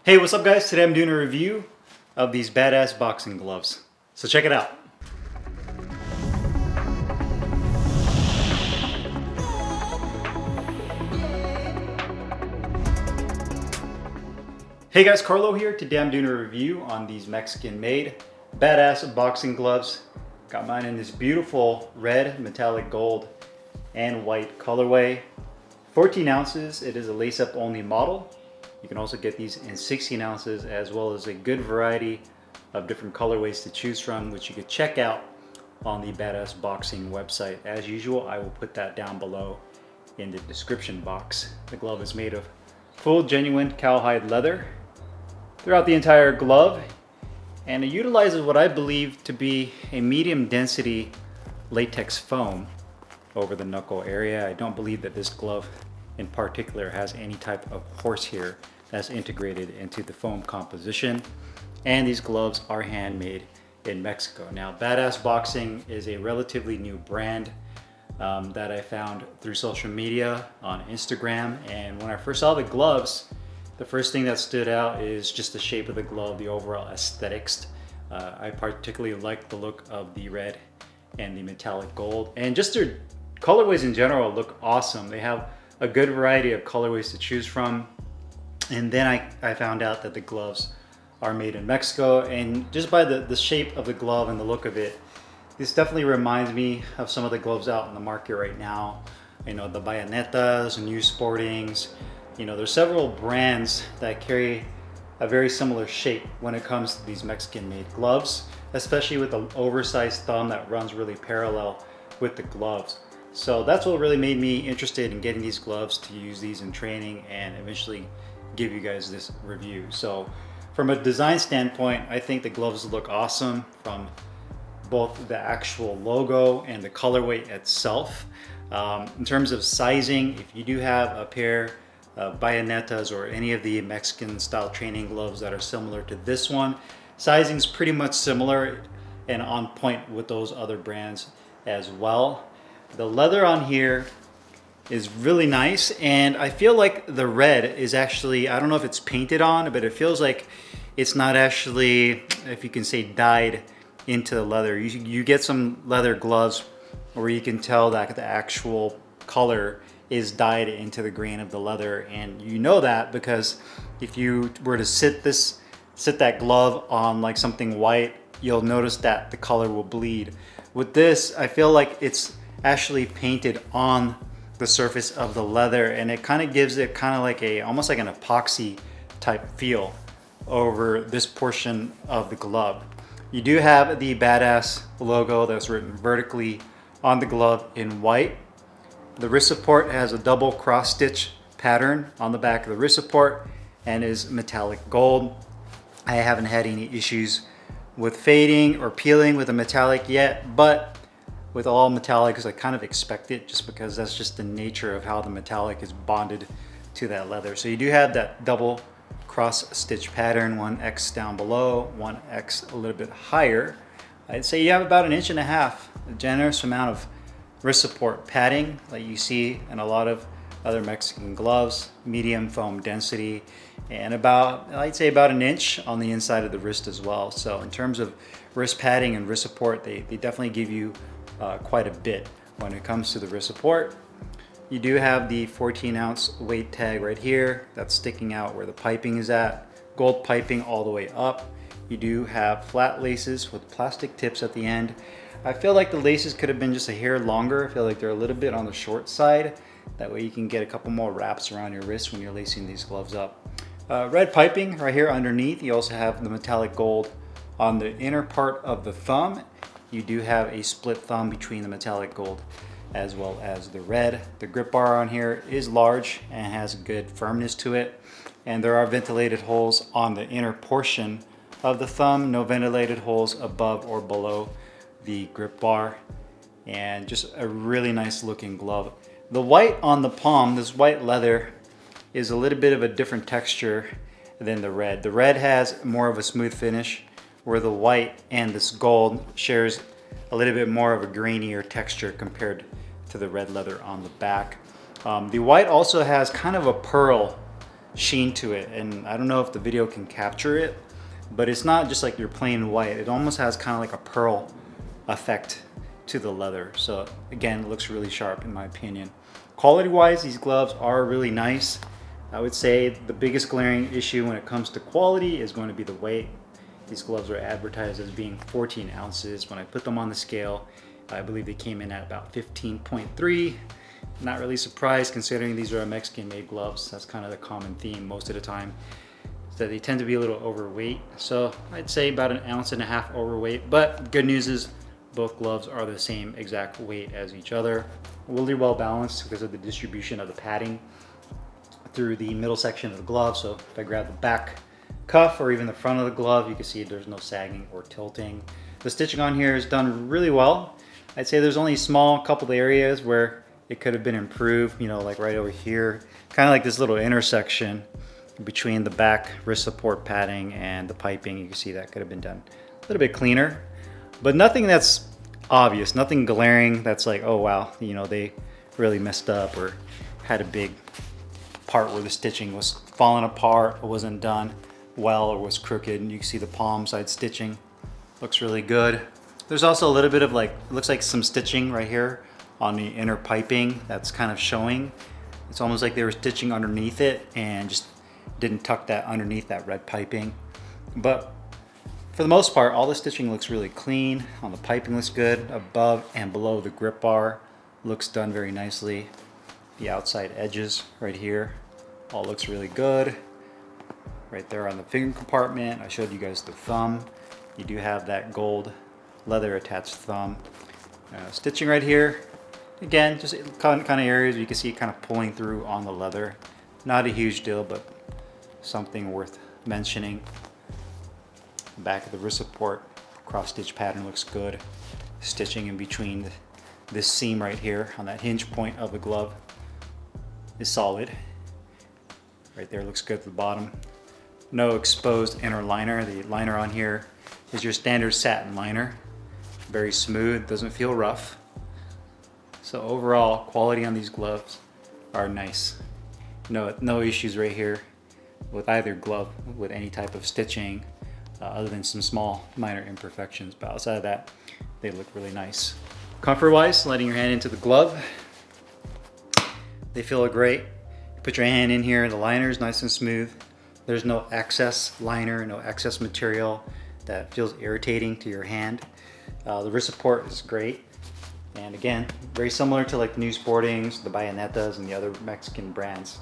Hey, what's up guys? Today I'm doing a review of these badass boxing gloves. So check it out. Hey guys, Carlo here. Today I'm doing a review on these Mexican made badass boxing gloves. Got mine in this beautiful red, metallic gold, and white colorway. 14 ounces, it is a lace-up only model. You can also get these in 16 ounces as well as a good variety of different colorways to choose from, which you could check out on the Badass Boxing website. As usual, I will put that down below in the description box. The glove is made of full genuine cowhide leather throughout the entire glove, and it utilizes what I believe to be a medium density latex foam over the knuckle area. I don't believe that this glove in particular has any type of horsehair that's integrated into the foam composition, and these gloves are handmade in Mexico. Now, Badass Boxing is a relatively new brand that I found through social media on Instagram, and when I first saw the gloves, the first thing that stood out is just the shape of the glove, the overall aesthetics. I particularly like the look of the red and the metallic gold, and just their colorways in general look awesome. They have a good variety of colorways to choose from. And then I found out that the gloves are made in Mexico, and just by the shape of the glove and the look of it, this definitely reminds me of some of the gloves out in the market right now. You know, the Bayonetas, New Sportings. You know, there's several brands that carry a very similar shape when it comes to these Mexican made gloves, especially with the oversized thumb that runs really parallel with the gloves. So that's what really made me interested in getting these gloves to use these in training and eventually give you guys this review. So from a design standpoint, I think the gloves look awesome from both the actual logo and the colorway itself. In terms of sizing, if you do have a pair of Bayonetas or any of the Mexican style training gloves that are similar to this one, sizing is pretty much similar and on point with those other brands as well. The leather on here is really nice, and I feel like the red is actually, I don't know if it's painted on, but it feels like it's not actually, if you can say, dyed into the leather. You get some leather gloves where you can tell that the actual color is dyed into the grain of the leather, and you know that because if you were to sit that glove on like something white, you'll notice that the color will bleed. With this, I feel like it's actually painted on the surface of the leather, and it kind of gives it kind of like almost like an epoxy type feel over this portion of the glove. You do have the Badass logo that's written vertically on the glove in white. The wrist support has a double cross stitch pattern on the back of the wrist support and is metallic gold. I haven't had any issues with fading or peeling with a metallic yet, but with all metallics, I kind of expect it just because that's just the nature of how the metallic is bonded to that leather. So you do have that double cross stitch pattern, 1X down below, 1X a little bit higher. I'd say you have about 1.5 inches, a generous amount of wrist support padding like you see in a lot of other Mexican gloves, medium foam density, and about, I'd say about 1 inch on the inside of the wrist as well. So in terms of wrist padding and wrist support, they definitely give you quite a bit when it comes to the wrist support. You do have the 14-ounce weight tag right here that's sticking out where the piping is at. Gold piping all the way up. You do have flat laces with plastic tips at the end. I feel like the laces could have been just a hair longer. I feel like they're a little bit on the short side. That way you can get a couple more wraps around your wrist when you're lacing these gloves up. Red piping right here underneath. You also have the metallic gold on the inner part of the thumb. You do have a split thumb between the metallic gold as well as the red. The grip bar on here is large and has good firmness to it. And there are ventilated holes on the inner portion of the thumb, no ventilated holes above or below the grip bar. And just a really nice looking glove. The white on the palm, this white leather, is a little bit of a different texture than the red. The red has more of a smooth finish, where the white and this gold shares a little bit more of a grainier texture compared to the red leather on the back. The white also has kind of a pearl sheen to it, and I don't know if the video can capture it, but it's not just like your plain white. It almost has kind of like a pearl effect to the leather. So again, it looks really sharp in my opinion. Quality wise, these gloves are really nice. I would say the biggest glaring issue when it comes to quality is going to be the weight. These gloves are advertised as being 14 ounces. When I put them on the scale, I believe they came in at about 15.3. Not really surprised considering these are Mexican made gloves. That's kind of the common theme most of the time, so they tend to be a little overweight. So I'd say about 1.5 ounces overweight, but good news is both gloves are the same exact weight as each other. Really well balanced because of the distribution of the padding through the middle section of the glove. So if I grab the back cuff or even the front of the glove, you can see there's no sagging or tilting. The stitching on here is done really well. I'd say there's only a small couple of areas where it could have been improved, you know, like right over here, kind of like this little intersection between the back wrist support padding and the piping. You can see that could have been done a little bit cleaner, but nothing that's obvious, nothing glaring that's like, oh wow, you know, they really messed up or had a big part where the stitching was falling apart or wasn't done well or was crooked. And you can see the palm side stitching looks really good. There's also a little bit of like, it looks like some stitching right here on the inner piping that's kind of showing. It's almost like they were stitching underneath it and just didn't tuck that underneath that red piping. But for the most part, all the stitching looks really clean. On the piping looks good. Above and below the grip bar looks done very nicely. The outside edges right here all looks really good. Right there on the finger compartment, I showed you guys the thumb. You do have that gold leather attached thumb. Stitching right here, again, just kind of areas you can see kind of pulling through on the leather. Not a huge deal, but something worth mentioning. Back of the wrist support, cross stitch pattern looks good. Stitching in between this seam right here on that hinge point of the glove is solid. Right there looks good at the bottom. No exposed inner liner. The liner on here is your standard satin liner. Very smooth, doesn't feel rough. So overall, quality on these gloves are nice. No issues right here with either glove with any type of stitching, other than some small minor imperfections. But outside of that, they look really nice. Comfort-wise, letting your hand into the glove, they feel great. You put your hand in here, the liner is nice and smooth. There's no excess liner, no excess material that feels irritating to your hand. The wrist support is great. And again, very similar to like the New Sportings, the Bayonetas, and the other Mexican brands.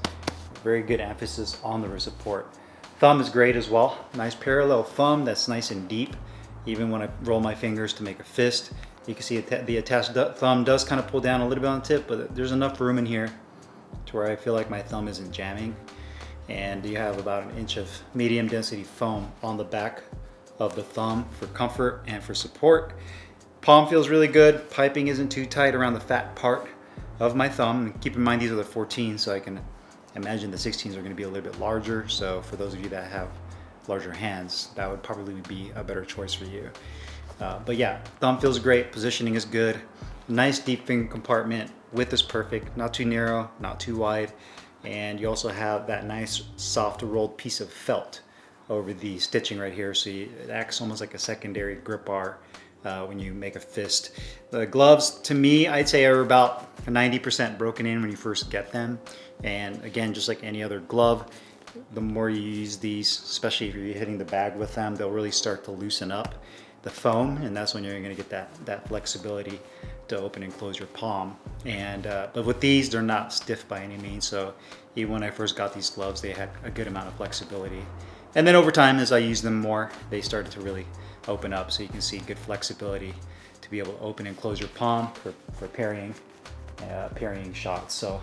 Very good emphasis on the wrist support. Thumb is great as well. Nice parallel thumb that's nice and deep. Even when I roll my fingers to make a fist, you can see the attached thumb does kind of pull down a little bit on the tip, but there's enough room in here to where I feel like my thumb isn't jamming. And you have about 1 inch of medium density foam on the back of the thumb for comfort and for support. Palm feels really good. Piping isn't too tight around the fat part of my thumb. And keep in mind these are the 14s, so I can imagine the 16s are going to be a little bit larger. So for those of you that have larger hands, that would probably be a better choice for you. But yeah, thumb feels great. Positioning is good. Nice deep finger compartment. Width is perfect. Not too narrow, not too wide. And you also have that nice soft rolled piece of felt over the stitching right here. So it acts almost like a secondary grip bar when you make a fist. The gloves, to me, I'd say are about 90% broken in when you first get them. And again, just like any other glove, the more you use these, especially if you're hitting the bag with them, they'll really start to loosen up the foam, and that's when you're going to get that flexibility to open and close your palm. And but with these, they're not stiff by any means. So even when I first got these gloves, they had a good amount of flexibility. And then over time, as I used them more, they started to really open up. So you can see good flexibility to be able to open and close your palm for parrying shots. So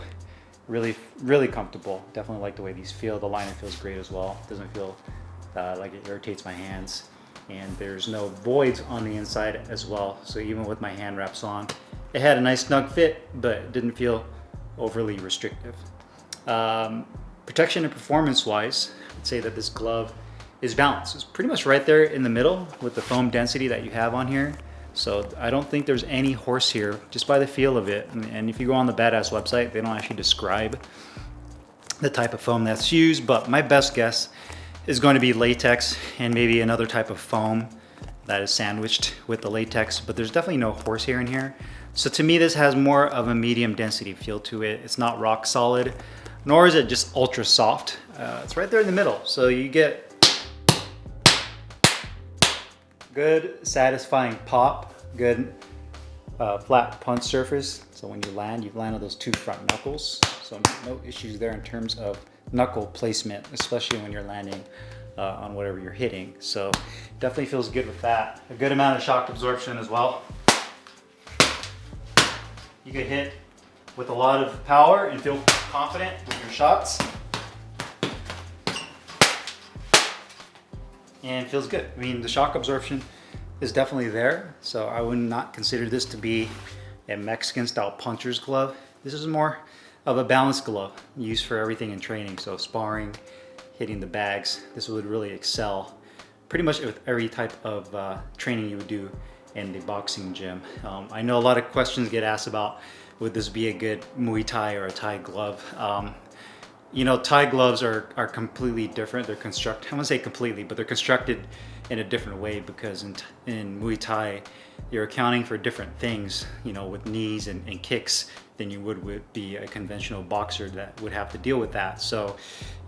really, really comfortable. Definitely like the way these feel. The liner feels great as well. Doesn't feel like it irritates my hands. And there's no voids on the inside as well. So even with my hand wraps on, it had a nice snug fit, but it didn't feel overly restrictive. Protection and performance wise, I'd say that this glove is balanced. It's pretty much right there in the middle with the foam density that you have on here. So I don't think there's any horse here, just by the feel of it. And if you go on the Badass website, they don't actually describe the type of foam that's used, but my best guess is going to be latex and maybe another type of foam that is sandwiched with the latex, but there's definitely no horsehair in here. So to me, this has more of a medium density feel to it. It's not rock solid, nor is it just ultra soft. It's right there in the middle. So you get good satisfying pop, good flat punch surface. So when you land on those two front knuckles. So no issues there in terms of knuckle placement, especially when you're landing on whatever you're hitting. So definitely feels good with that. A good amount of shock absorption as well. You can hit with a lot of power and feel confident with your shots. And feels good. I mean, the shock absorption is definitely there. So I would not consider this to be a Mexican style puncher's glove. This is more of a balanced glove used for everything in training. So sparring, hitting the bags, this would really excel pretty much with every type of training you would do in the boxing gym. I know a lot of questions get asked about, would this be a good Muay Thai or a Thai glove? You know, Thai gloves are completely different. They're constructed, I wouldn't say completely, but they're constructed in a different way, because in Muay Thai, you're accounting for different things, you know, with knees and kicks than you would be a conventional boxer that would have to deal with that. So,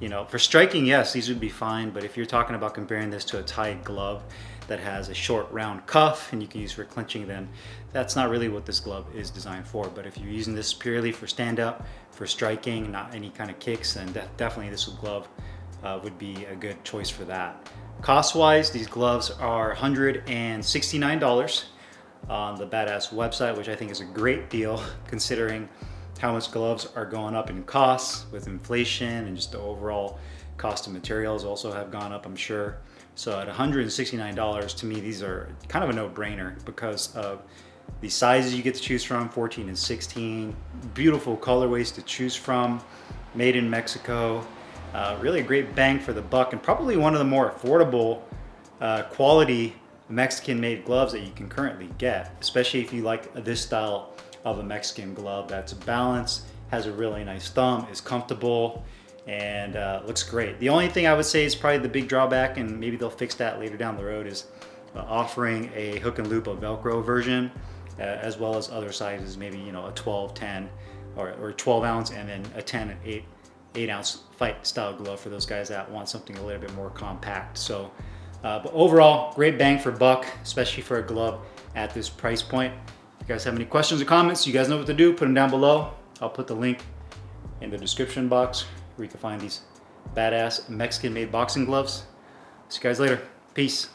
you know, for striking, yes, these would be fine, but if you're talking about comparing this to a Thai glove that has a short round cuff and you can use for clinching, then that's not really what this glove is designed for. But if you're using this purely for stand up, for striking, not any kind of kicks, then definitely this glove would be a good choice for that. Cost wise, these gloves are $169 on the Badass website, which I think is a great deal considering how much gloves are going up in costs with inflation, and just the overall cost of materials also have gone up, I'm sure. So at $169, to me, these are kind of a no-brainer because of the sizes you get to choose from, 14 and 16, beautiful colorways to choose from, made in Mexico. Really a great bang for the buck, and probably one of the more affordable quality Mexican-made gloves that you can currently get, especially if you like this style of a Mexican glove that's balanced, has a really nice thumb, is comfortable, and looks great. The only thing I would say is probably the big drawback, and maybe they'll fix that later down the road, is offering a hook and loop of Velcro version, as well as other sizes, maybe, you know, a 12, 10, or 12 ounce, and then a 10 and 8 ounce fight style glove for those guys that want something a little bit more compact. So, but overall, great bang for buck, especially for a glove at this price point. If you guys have any questions or comments, you guys know what to do. Put them down below. I'll put the link in the description box where you can find these badass Mexican-made boxing gloves. See you guys later. Peace.